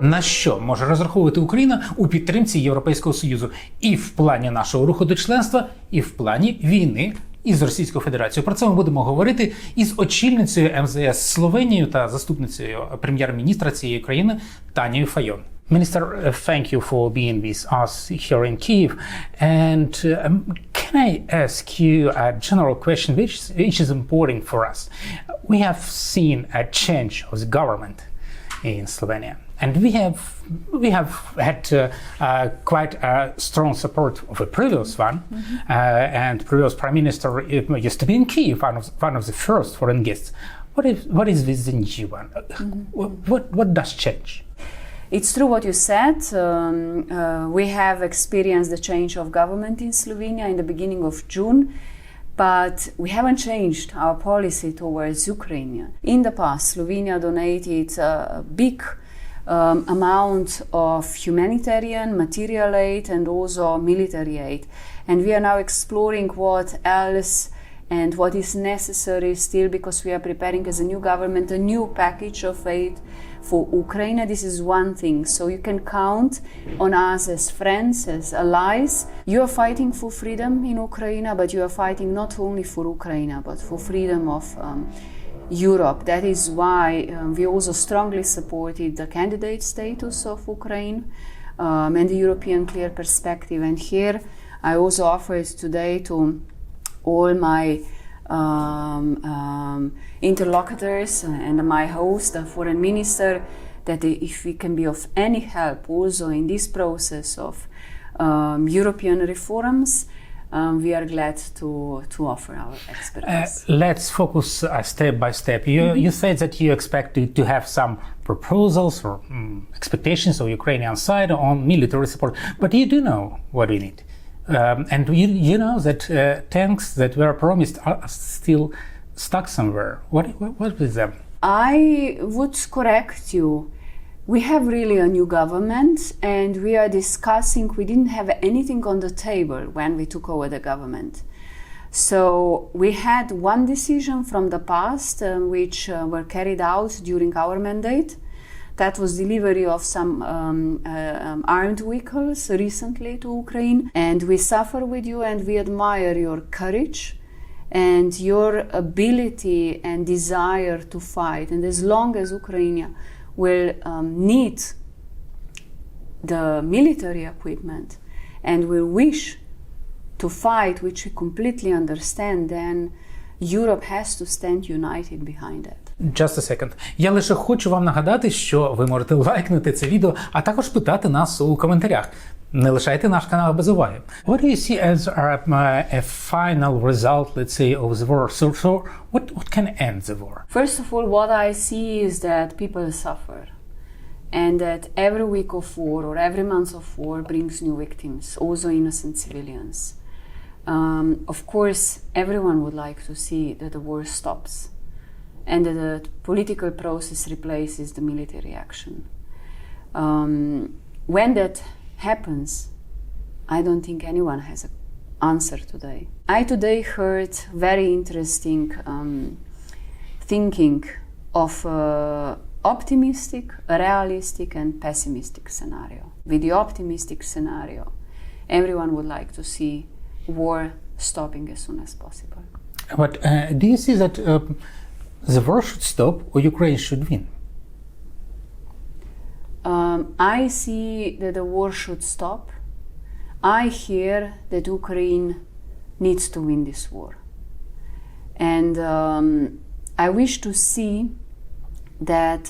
На що може розраховувати Україна у підтримці Європейського Союзу і в плані нашого руху до членства, і в плані війни із Російською Федерацією? Про це ми будемо говорити із очільницею МЗС Словенії та заступницею прем'єр-міністра цієї країни Танією Файон. Minister, thank you for being with us here in Kyiv. And can I ask you a general question which is important for us? We have seen a change of the government in Slovenia. And we have had quite a strong support of a previous one, and previous prime minister used to be in Kyiv, one of the first foreign guests. What is with the new one? What does change? It's true what you said. We have experienced the change of government in Slovenia in the beginning of June. But we haven't changed our policy towards Ukraine. In the past, Slovenia donated a big amount of humanitarian, material aid and also military aid. And we are now exploring what else and what is necessary still, because we are preparing as a new government a new package of aid for Ukraine. This is one thing. So you can count on us as friends, as allies. You are fighting for freedom in Ukraine, but you are fighting not only for Ukraine, but for freedom of Europe. That is why we also strongly supported the candidate status of Ukraine and the European clear perspective. And here I also offered today to all my interlocutors and my host, the foreign minister, that if we can be of any help also in this process of European reforms, we are glad to offer our expertise. Let's focus step by step. You said that you expect to have some proposals or expectations of Ukrainian side on military support, but you do know what we need. And you know that tanks that were promised are still stuck somewhere. What with them? I would correct you. We have really a new government, and we are discussing. We didn't have anything on the table when we took over the government. So we had one decision from the past which were carried out during our mandate. That was delivery of some armed vehicles recently to Ukraine. And we suffer with you and we admire your courage and your ability and desire to fight. And as long as Ukraine will need the military equipment and will wish to fight, which we completely understand, then Europe has to stand united behind it. Just a second. Я лише хочу вам нагадати, що ви можете лайкнути це відео, а також питати нас у коментарях. Не лишайте наш канал без уваги. What do you see as a final result, let's say, of the war? So what can end the war? First of all, what I see is that people suffer. And that every week of war or every month of war brings new victims, also innocent civilians. Of course, everyone would like to see that the war stops and that the political process replaces the military action. When that happens, I don't think anyone has an answer today. I today heard very interesting thinking of optimistic, realistic and pessimistic scenario. With the optimistic scenario, everyone would like to see war stopping as soon as possible. But do you see that the war should stop or Ukraine should win? I see that the war should stop. I hear that Ukraine needs to win this war. And I wish to see that,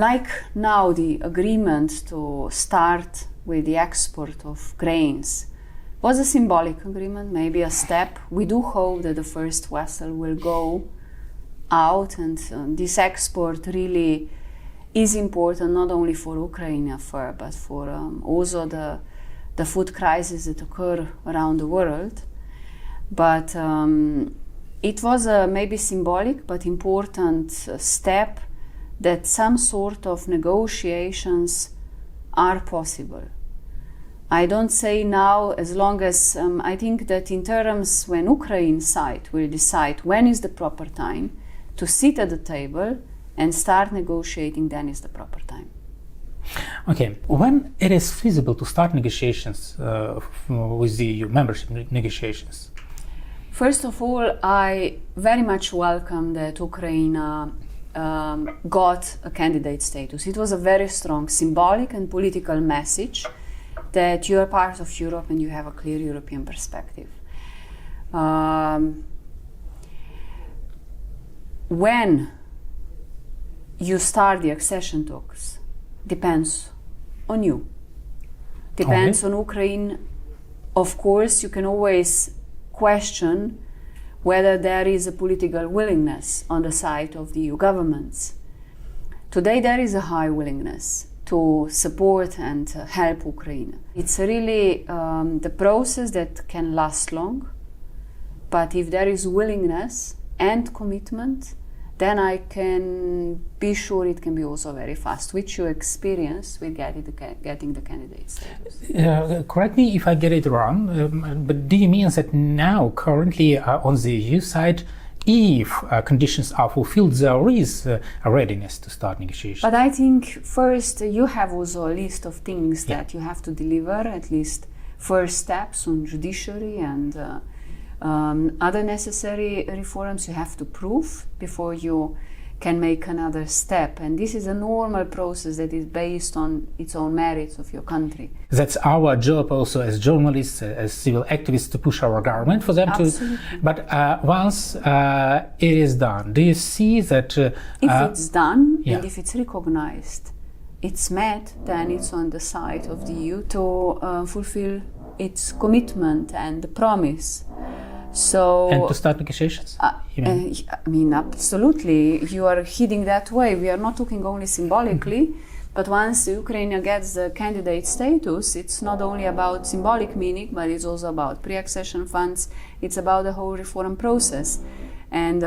like now the agreement to start with the export of grains was a symbolic agreement, maybe a step. We do hope that the first vessel will go out, and this export really is important not only for Ukraine but for also the food crisis that occur around the world. But it was a maybe symbolic but important step that some sort of negotiations are possible. I don't say now, as long as I think that in terms when Ukraine side will decide when is the proper time to sit at the table and start negotiating, then is the proper time. Okay, when it is feasible to start negotiations with the EU membership negotiations? First of all, I very much welcome that Ukraine got a candidate status. It was a very strong symbolic and political message that you are part of Europe and you have a clear European perspective. When you start the accession talks, depends on you. Depends on Ukraine. Of course, you can always question whether there is a political willingness on the side of the EU governments. Today there is a high willingness to support and help Ukraine. It's really the process that can last long, but if there is willingness and commitment, then I can be sure it can be also very fast, which you experience with getting the candidate status. Correct me if I get it wrong, but do you mean that now, currently on the EU side, if conditions are fulfilled, there is a readiness to start negotiations? But I think first you have also a list of things that you have to deliver, at least first steps on judiciary and other necessary reforms you have to prove before you can make another step. And this is a normal process that is based on its own merits of your country. That's our job also as journalists, as civil activists, to push our government for them Absolutely. to... But once it is done, do you see that... if it's done and if it's recognized, it's met, then it's on the side of the EU to fulfill its commitment and the promise. So, and to start negotiations? I mean, absolutely. You are heading that way. We are not talking only symbolically, but once Ukraine gets the candidate status, it's not only about symbolic meaning, but it's also about pre-accession funds. It's about the whole reform process. And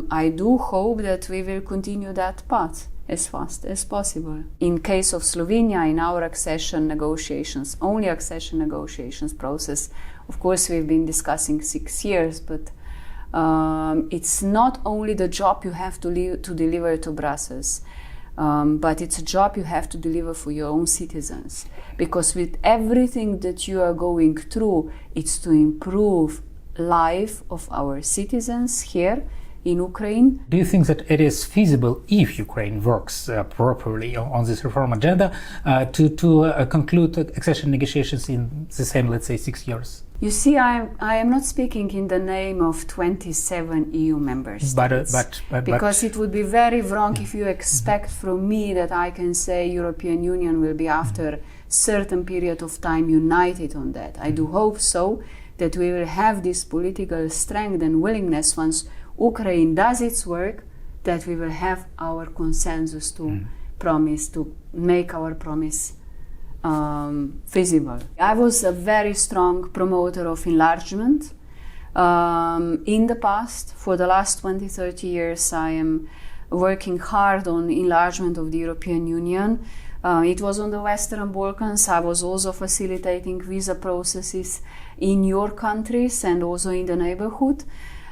I do hope that we will continue that path as fast as possible. In case of Slovenia, in our accession negotiations, only accession negotiations process, of course, we've been discussing 6 years, but it's not only the job you have to deliver to Brussels, but it's a job you have to deliver for your own citizens. Because with everything that you are going through, it's to improve life of our citizens here in Ukraine. Do you think that it is feasible, if Ukraine works properly on this reform agenda, to conclude accession negotiations in the same, let's say, 6 years? You see, I am not speaking in the name of 27 EU member states. Because it would be very wrong if you expect from me that I can say European Union will be after certain period of time united on that. I do hope so, that we will have this political strength and willingness once Ukraine does its work, that we will have our consensus to promise, to make our promise feasible. I was a very strong promoter of enlargement. In the past, for the last 20-30 years, I am working hard on enlargement of the European Union. It was on the Western Balkans. I was also facilitating visa processes in your countries and also in the neighborhood.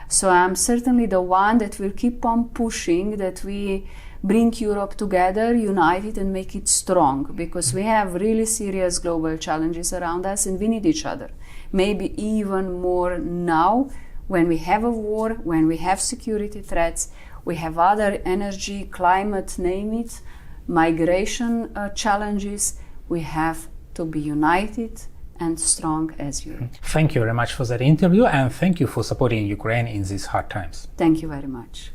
So I'm certainly the one that will keep on pushing that we bring Europe together, united, and make it strong, because we have really serious global challenges around us and we need each other. Maybe even more now, when we have a war, when we have security threats, we have other energy, climate, name it, migration challenges. We have to be united and strong as Europe. Thank you very much for that interview, and thank you for supporting Ukraine in these hard times. Thank you very much.